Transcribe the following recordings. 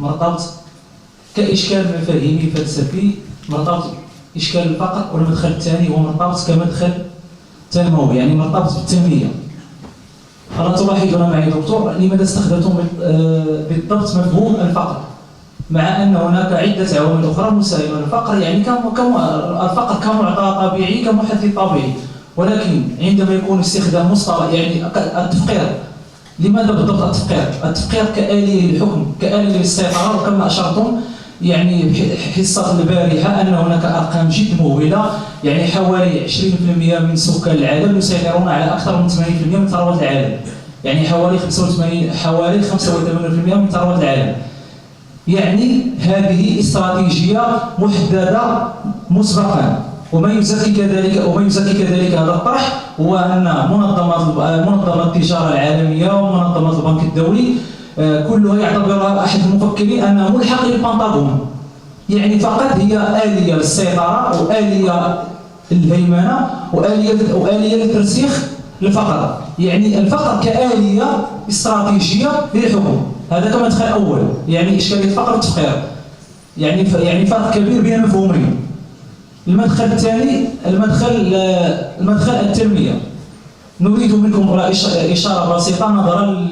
مرتبط كإشكال مفاهيمي فلسفي، مرتبط إشكال الفقر، والمدخل الثاني هو مرتبط كمدخل تنموي، يعني مرتبط بالتنمية. ألا تلاحظون معي دكتور لماذا استخدمتم بالضبط مفهوم الفقر مع أن هناك عدة عوامل أخرى مساهمة؟ الفقر يعني الفقر كمعطى طبيعي، كمحدد طبيعي، ولكن عندما يكون استخدام مصطلح يعني التفقير. لماذا بالضبط التفقير؟ التفقير كآلية للحكم، كآلية للسيطرة، وكما أشرتم يعني حصة البارحة أن هناك أرقام جد مهولة، يعني حوالي 20% من سكان العالم يسيطرون على أكثر من 80% من ثروة العالم، يعني حوالي 85% من ثروة العالم. يعني هذه استراتيجية محددة مسبقا. وما يزكي كذلك هذا الطرح هو أن منظمة التجارة العالمية ومنظمة البنك الدولي كلها يعتبرها أحد المفكرين أنها ملحق للبنطاغون، يعني فقط هي آلية للسيطرة وآلية للهيمنة وآلية للترسيخ للفقر، يعني الفقر كآلية استراتيجية للحكم. هذا كمدخل أول، يعني إشكالية الفقر والتفقير، يعني فرق كبير بين المفهومين. المدخل الثاني المدخل التنمية. نريد منكم إشارة بسيطة نظرا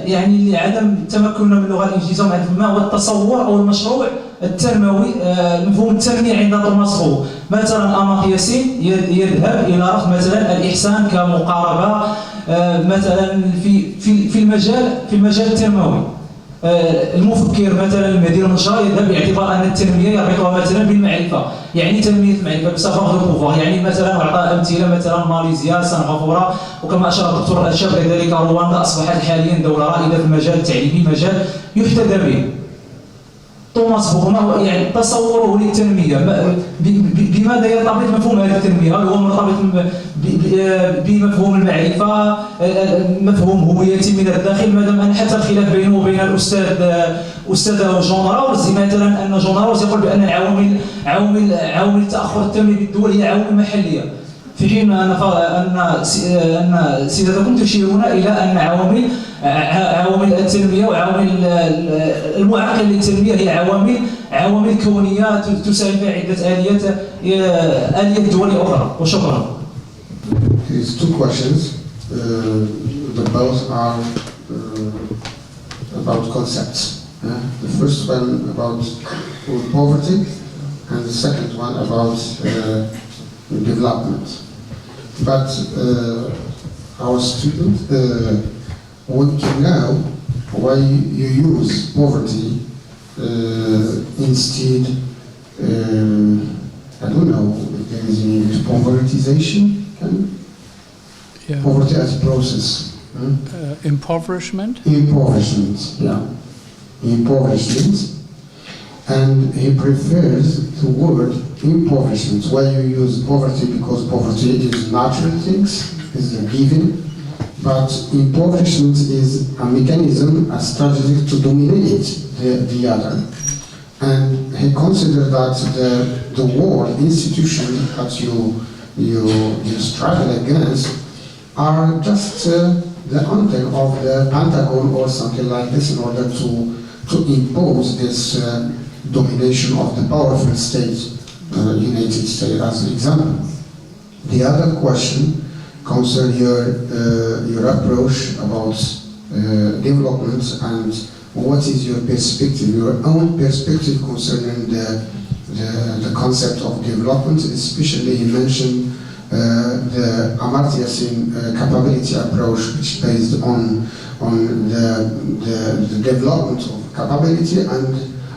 يعني لعدم تمكننا من اللغة الإنجليزية، ما هو التصور أو المشروع التنموي، مفهوم التنمية عند توماس بو. مثلا أمارتيا سين يذهب إلى رفض مثلا الإحسان كمقاربة مثلا في المجال التنموي. المفكر مثلا المدير المنشأة يذهب باعتبار أن التنمية يربطها مثلا بالمعرفة، يعني تنمية المعرفة بسافوار دو بوفوار، يعني مثلا أعطى أمثلة مثلا ماليزيا، سنغافورة، وكما أشار الدكتور أشار كذلك رواندا أصبحت حاليا دولة رائدة في المجال التعليمي، مجال يحتذى به. توماس بوغ ما هو يعني تصوره للتنمية؟ بماذا يرتبط مفهوم هذه التنمية؟ هل هو مرتبط بمفهوم المعرفة، مفهوم هويتي من الداخل؟ مادام أن حتى الخلاف بينه وبين الأستاذ جون راوز، مثلا أن جون راوز يقول بأن عوامل التأخر التنموي بالدول هي عوامل محلية، في حين أن سيادتكم تشيرون إلى أن عوامل التنمية وعوامل المعاقل للتنمية هي عوامل كونية تساهم في عدة آليات دولية أخرى. وشكرا. There's two questions, but both are about concepts. The first one about poverty, and the second one about development. But our student want to know why you use poverty instead, I don't know if there is in English, povertization? Yeah. Poverty as a process. Impoverishment? Impoverishment, yeah. Impoverishment. And he prefers the word impoverishment. Why you use poverty? Because poverty is natural things, is a given. But impoverishment is a mechanism, a strategy to dominate the other. And he considered that the war institution that you struggle against are just the anthem of the Pentagon or something like this in order to impose this domination of the powerful state, United States as an example. The other question concerns your approach about development and what is your perspective, your own perspective concerning the concept of development. Especially you mentioned the Amartya Sen capability approach, which is based on the development of capability, and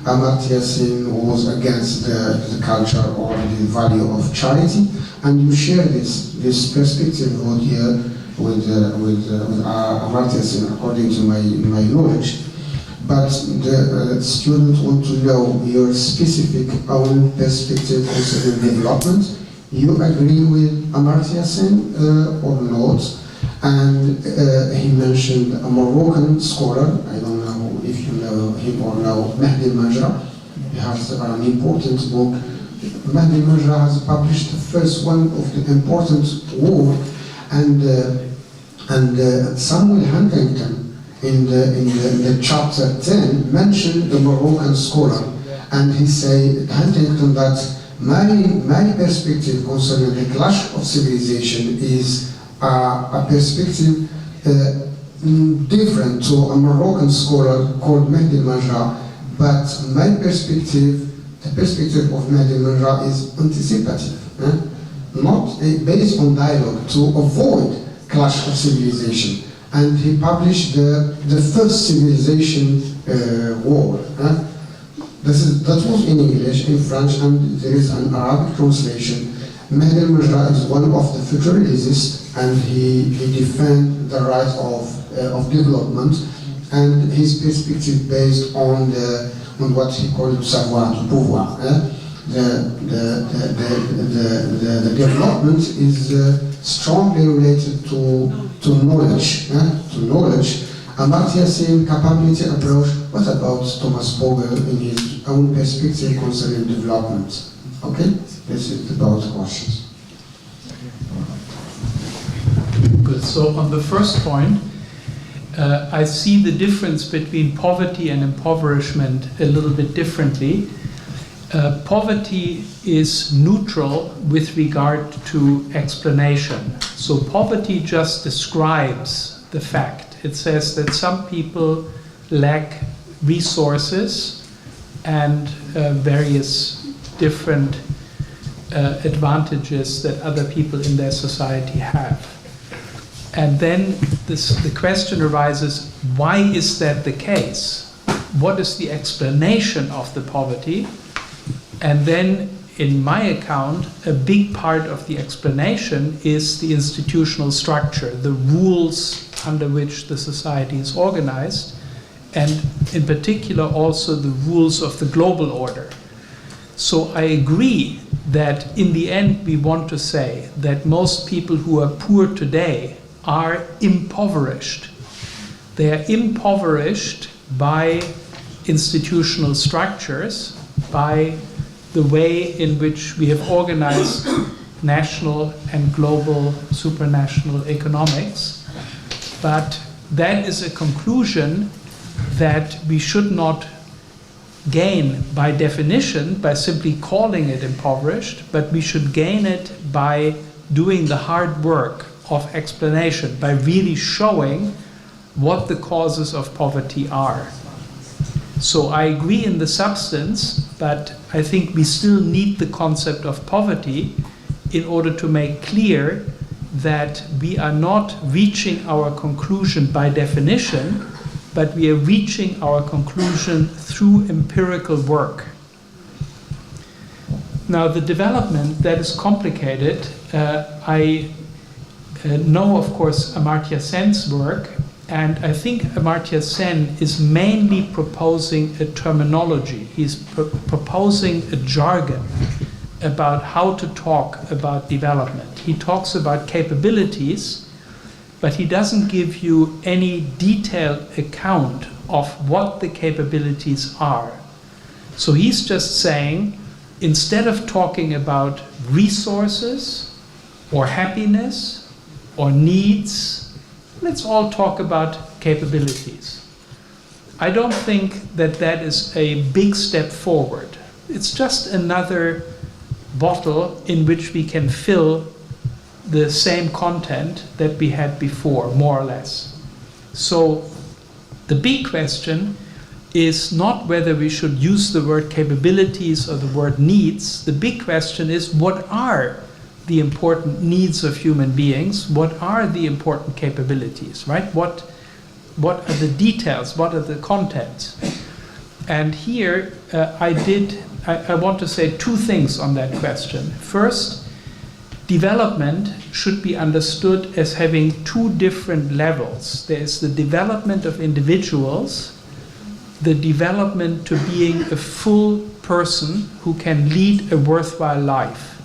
Amartya Sen was against the culture or the value of charity. And you share this perspective with Amartya Sen, according to my knowledge. But the students want to know your specific own perspective concerning development. You agree with Amartya Sen or not? And he mentioned a Moroccan scholar, I don't know if you know him or know, Mahdi Majra. He has an important book. Mahdi Majra has published the first one of the important work, and Samuel Huntington in the chapter 10 mentioned the Moroccan scholar, and he said Huntington that my perspective concerning the clash of civilization is a perspective different to a Moroccan scholar called Mehdi Manja, but my perspective, the perspective of Mehdi Manja is anticipative, not based on dialogue, to avoid clash of civilization. And he published the first civilization war. That was in English, in French, and there is an Arabic translation. Mehdi Manja is one of the futurologists, and he defends the right of development, and his perspective based on what he called savoir du pouvoir. The development is strongly related to knowledge. Amartya Sen capability approach. What about Thomas Pogge in his own perspective concerning development? Okay, this is about questions. Good. So on the first point, I see the difference between poverty and impoverishment a little bit differently. Poverty is neutral with regard to explanation. So poverty just describes the fact. It says that some people lack resources and various different advantages that other people in their society have. And then the question arises, why is that the case? What is the explanation of the poverty? And then, in my account, a big part of the explanation is the institutional structure, the rules under which the society is organized, and in particular also the rules of the global order. So I agree that in the end we want to say that most people who are poor today are impoverished. They are impoverished by institutional structures, by the way in which we have organized national and global supranational economics. But that is a conclusion that we should not gain by definition by simply calling it impoverished, but we should gain it by doing the hard work of explanation, by really showing what the causes of poverty are. So I agree in the substance, but I think we still need the concept of poverty in order to make clear that we are not reaching our conclusion by definition, but we are reaching our conclusion through empirical work. Now, the development, that is complicated. I know, of course, Amartya Sen's work, and I think Amartya Sen is mainly proposing a terminology. He's proposing a jargon about how to talk about development. He talks about capabilities, but he doesn't give you any detailed account of what the capabilities are. So he's just saying, instead of talking about resources or happiness or needs, let's all talk about capabilities. I don't think that that is a big step forward. It's just another bottle in which we can fill the same content that we had before, more or less. So the big question is not whether we should use the word capabilities or the word needs. The big question is, what are the important needs of human beings? What are the important capabilities, right? What are the details? What are the contents? And here I want to say two things on that question. First, development should be understood as having two different levels. There is the development of individuals, the development to being a full person who can lead a worthwhile life.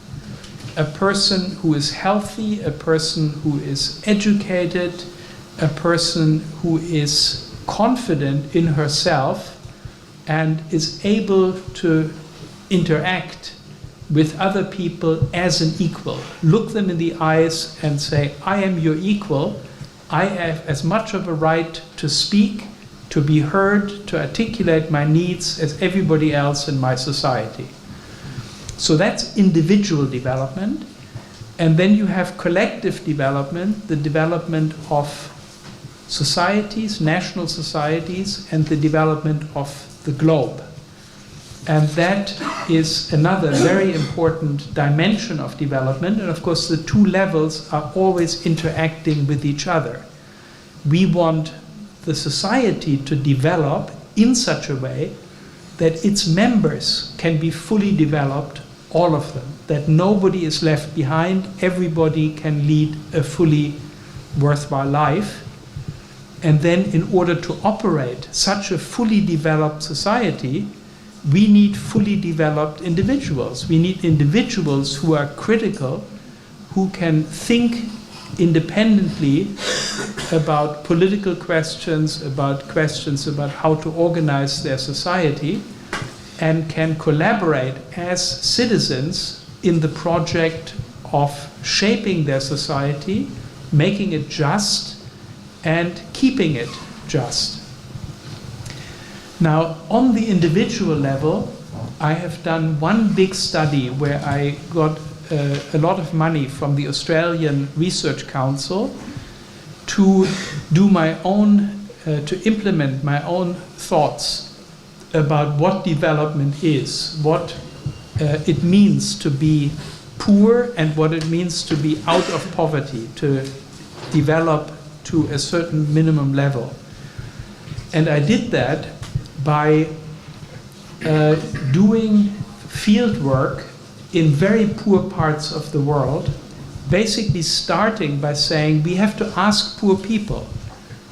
A person who is healthy, a person who is educated, a person who is confident in herself and is able to interact with other people as an equal. Look them in the eyes and say, I am your equal. I have as much of a right to speak, to be heard, to articulate my needs as everybody else in my society. So that's individual development. And then you have collective development, the development of societies, national societies, and the development of the globe. And that is another very important dimension of development. And of course, the two levels are always interacting with each other. We want the society to develop in such a way that its members can be fully developed, all of them, that nobody is left behind, everybody can lead a fully worthwhile life. And then in order to operate such a fully developed society, we need fully developed individuals. We need individuals who are critical, who can think independently about political questions about how to organize their society, and can collaborate as citizens in the project of shaping their society, making it just, and keeping it just. Now, on the individual level, I have done one big study where I got a lot of money from the Australian Research Council to do my own, to implement my own thoughts about what development is, what it means to be poor and what it means to be out of poverty, to develop to a certain minimum level. And I did that by doing field work in very poor parts of the world, basically starting by saying we have to ask poor people.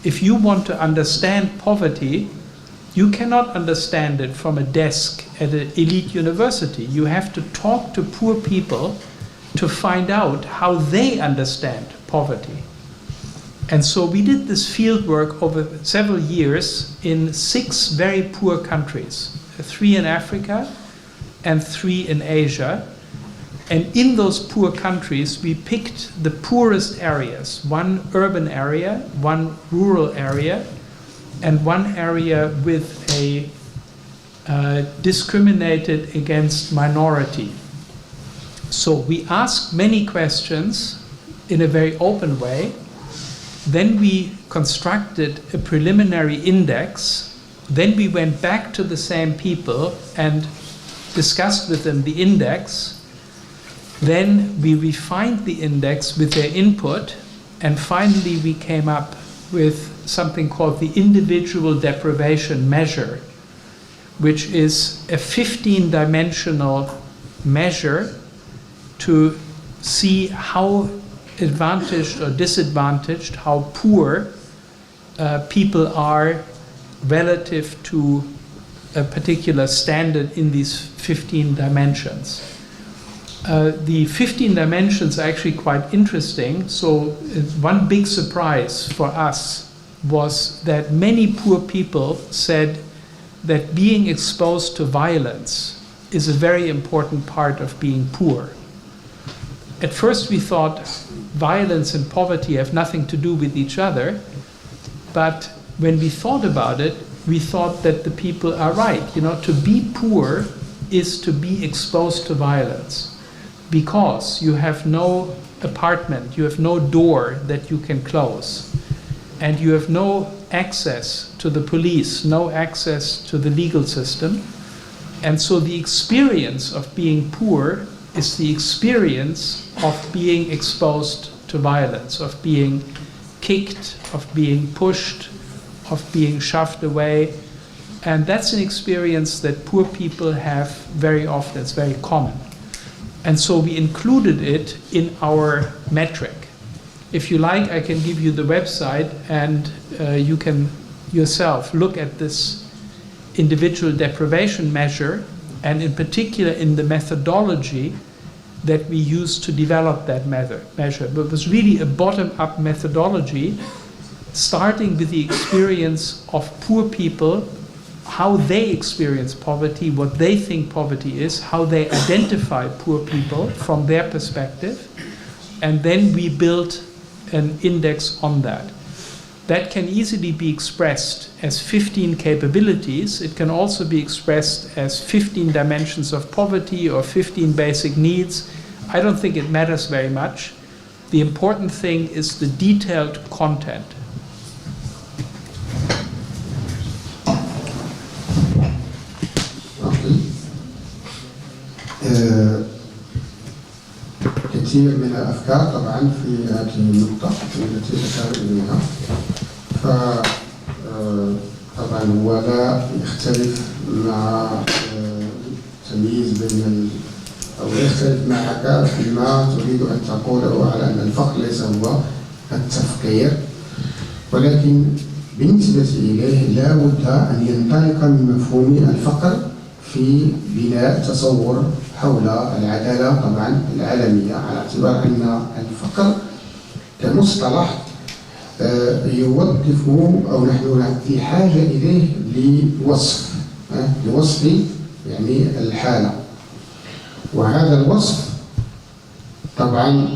If you want to understand poverty, you cannot understand it from a desk at an elite university. You have to talk to poor people to find out how they understand poverty. And so we did this field work over several years in 6 very poor countries, 3 in Africa and 3 in Asia. And in those poor countries, we picked the poorest areas, 1 urban area, 1 rural area, and 1 area with a discriminated against minority. So we asked many questions in a very open way. Then we constructed a preliminary index. Then we went back to the same people and discussed with them the index. Then we refined the index with their input. And finally we came up with something called the individual deprivation measure, which is a 15-dimensional measure to see how advantaged or disadvantaged, how poor people are relative to a particular standard in these 15 dimensions. The 15 dimensions are actually quite interesting. So one big surprise for us was that many poor people said that being exposed to violence is a very important part of being poor. At first we thought violence and poverty have nothing to do with each other, but when we thought about it, we thought that the people are right. You know, to be poor is to be exposed to violence, because you have no apartment, you have no door that you can close, and you have no access to the police, no access to the legal system. And so the experience of being poor is the experience of being exposed to violence, of being kicked, of being pushed, of being shoved away. And that's an experience that poor people have very often. It's very common. And so we included it in our metric. If you like, I can give you the website, and you can yourself look at this individual deprivation measure, and in particular in the methodology that we used to develop that measure. But it was really a bottom-up methodology, starting with the experience of poor people, how they experience poverty, what they think poverty is, how they identify poor people from their perspective, and then we built an index on that. that can easily be expressed as 15 capabilities. It can also be expressed as 15 dimensions of poverty or 15 basic needs. I don't think it matters very much. The important thing is the detailed content. كثير من الأفكار طبعا في هذه النقطة التي أشار إليها، طبعا هو لا يختلف مع تمييز بين أو يختلف معك فيما تريد أن تقوله على أن الفقر ليس هو التفقير، ولكن بالنسبة إليه لا بد أن ينطلق من مفهوم الفقر في بناء تصور حول العدالة طبعا العالمية، على اعتبار أن الفقر كمصطلح يوظف أو نحن في حاجة إليه لوصف يعني الحالة، وهذا الوصف طبعا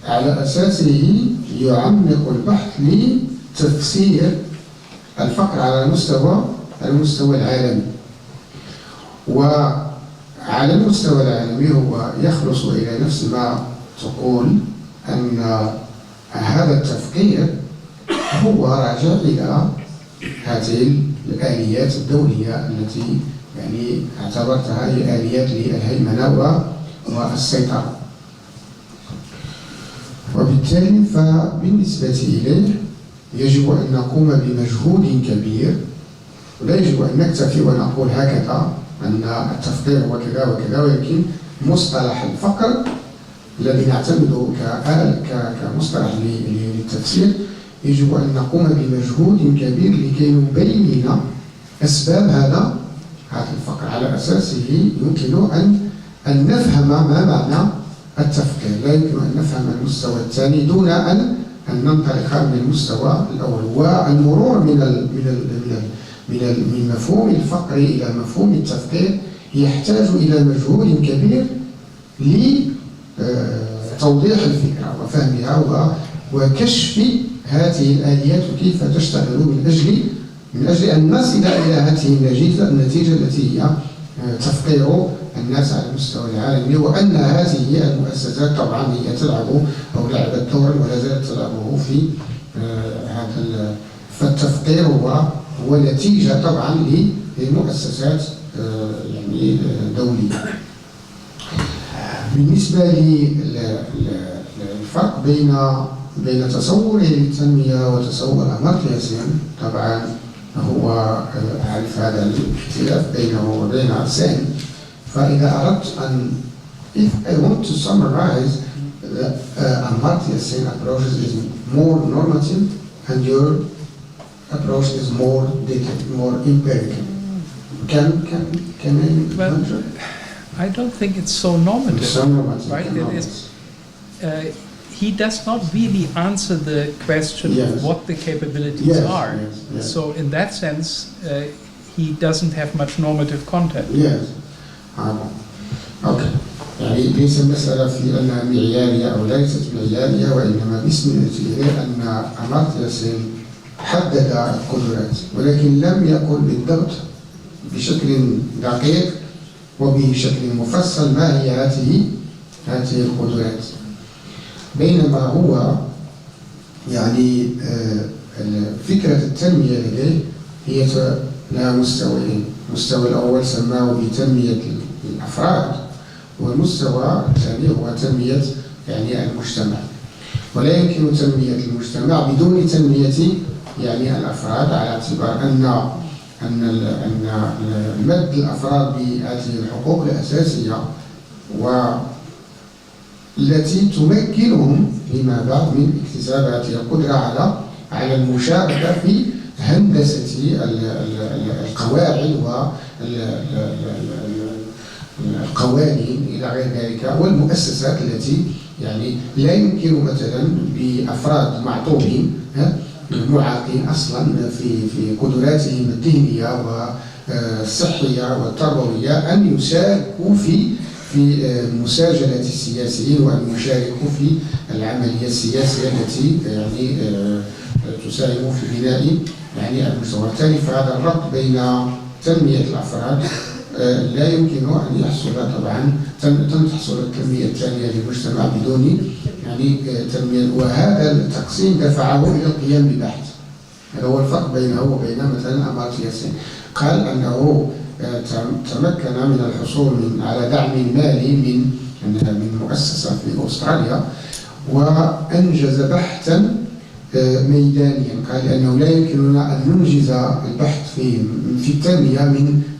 على أساسه يعمق البحث لتفسير الفقر على المستوى العالمي، وعلى المستوى العالمي هو يخلص إلى نفس ما تقول أن هذا التفقير هو راجع إلى هذه الآليات الدولية التي يعني اعتبرتها هي آليات للهيمنة والسيطرة، وبالتالي فبالنسبة إليه يجب أن نقوم بمجهود كبير، ولا يجب أن نكتفي ونقول هكذا أن التفقير هو كذا وكذا، ولكن مصطلح الفقر الذي نعتمده كمصطلح للتفسير يجب أن نقوم بمجهود كبير لكي نبين أسباب هذا الفقر، على أساسه يمكن أن نفهم ما معنى التفقير. لا يمكن أن نفهم المستوى الثاني دون أن ننطلق من المستوى الأول، والمرور من مفهوم الفقر إلى مفهوم التفقير يحتاج إلى مجهود كبير لتوضيح الفكرة وفهمها وكشف هذه الآليات وكيف تشتغل من أجل أن نصل إلى هذه النتيجة التي هي تفقير الناس على المستوى العالمي، وأن هذه المؤسسات طبعا هي تلعب أو لعبت دورا ولا زالت تلعبه في هذا، فالتفقير هو نتيجة طبعا لمؤسسات يعني دولية. بالنسبة للفرق بين تصور التنمية وتصور أمارتيا سين، طبعا هو أعرف هذا الاختلاف بينه وبين سين، فإذا أردت أن if I want to summarize the Amartya Sen approach is more normative and your approach is more detailed, more empirical. Can I answer? I don't think it's so normative. It's so normative, right? It is, he does not really answer the question of what the capabilities are. Yes. So in that sense, he doesn't have much normative content. Yes. Okay. يعني ليس المسألة في أنها معيارية أو ليست معيارية، وإنما بالنسبة إليه أن أمارتيا سين حدد القدرات، ولكن لم يقل بالضبط بشكل دقيق وبشكل مفصل ما هي هذه القدرات، بينما هو يعني فكرة التنمية لديه هي لها مستويين. المستوى الأول سماه بتنمية الأفراد، والمستوى الثاني هو تنمية يعني المجتمع، ولا يمكن تنمية المجتمع بدون تنمية يعني الأفراد، على اعتبار أن مد الأفراد بهذه الحقوق الأساسية والتي تمكنهم فيما بعد من اكتساب هذه القدرة على المشاركة في هندسة القواعد والقوانين إلى غير ذلك، والمؤسسات التي يعني لا يمكن مثلا بأفراد معطوبين معاقين أصلا في قدراتهم الذهنية والصحية والتربوية أن يشاركوا في مساجلة السياسيين وأن يشاركوا في العملية السياسية التي يعني تساهم في بناء يعني المجتمع. وبالتالي فهذا الربط بين تنمية الأفراد لا يمكن أن يحصل طبعا تحصل التنمية الثانية للمجتمع بدون يعني تنمية. وهذا التقسيم دفعه إلى القيام ببحث. هذا هو الفرق بينه وبين مثلا أمارتيا سين. قال أنه تمكن من الحصول على دعم مالي من مؤسسة في أستراليا، وأنجز بحثا ميدانيا. قال لأنه لا يمكننا أن ننجز البحث في التنمية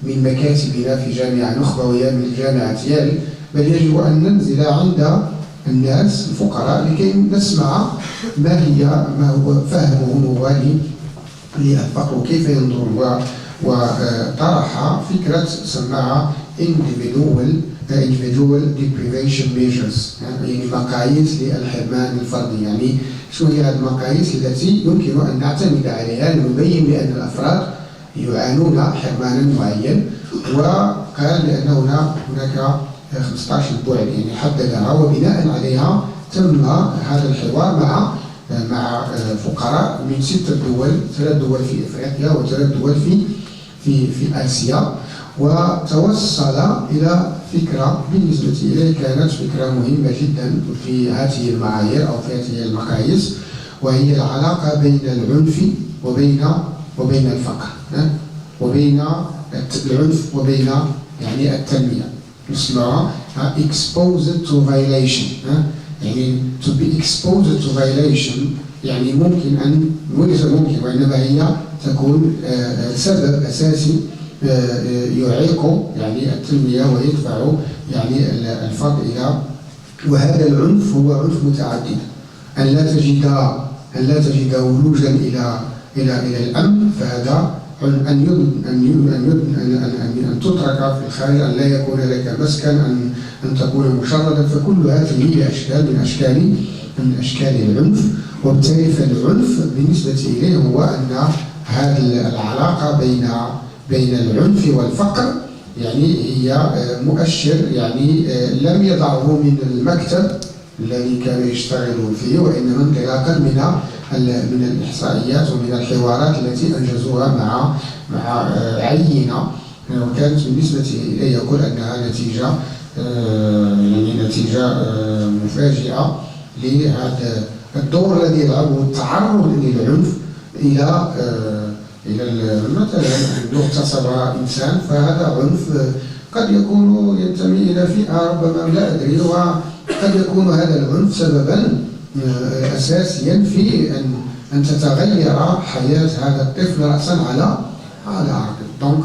من مكاتبنا في جامعة نخبوية من جامعة يال، بل يجب أن ننزل عند الناس الفقراء لكي نسمع ما هو فهمهم هو للفقر وكيف ينظرون. وطرح فكرة سماها individual deprivation measures، يعني مقاييس للحرمان الفردي. يعني شو هي هذه المقاييس التي يمكن أن نعتمد عليها لنبين بأن الأفراد يعانون حرمانا معين. وقال بأن هناك 15 بعد يعني حددها، وبناء عليها تم هذا الحوار مع فقراء من 6 دول، 3 دول في افريقيا و3 دول في اسيا، وتوصل الى فكره بالنسبه اليه كانت فكره مهمه جدا في هذه المعايير او في هذه المقاييس، وهي العلاقه بين العنف وبين الفقر، وبين العنف وبين يعني التنميه. اسمها exposed to violation. يعني to be exposed to violation يعني ممكن أن وليس ممكن وإنما هي تكون سبب أساسي يعيق يعني التنمية ويدفع يعني الفرد إلى. وهذا العنف هو عنف متعدد، أن لا تجد ولوجا إلى الأمن، فهذا أن تترك في الخارج، أن لا يكون لك مسكن، أن تكون مشردا. فكل هذه هي أشكال من أشكال العنف. وبالتالي فالعنف بالنسبة إليه هو أن هذه العلاقة بين العنف والفقر يعني هي مؤشر يعني لم يضعه من المكتب الذي كان يشتغل فيه، وإنما انطلاقا من الإحصائيات ومن الحوارات التي أنجزوها مع عينة، وكانت بالنسبة إليه يقول أنها نتيجة مفاجئة لهذا الدور الذي يلعبه التعرض للعنف إلى مثلا لو اغتصب إنسان، فهذا عنف قد يكون ينتمي إلى فئة ربما لا أدري، وقد يكون هذا العنف سببا أساسيا في أن تتغير حياة هذا الطفل رأسا على عقب. Donc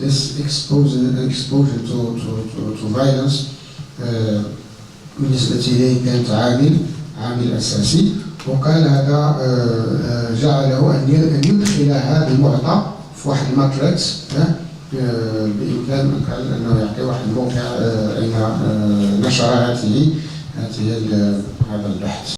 this exposure to violence بالنسبة إليه كانت عامل أساسي. وقال هذا جعله أن يدخل هذا المعطى في واحد الماتريكس بإمكان قال أنه يعطي واحد الموقع أين نشر هذا البحث.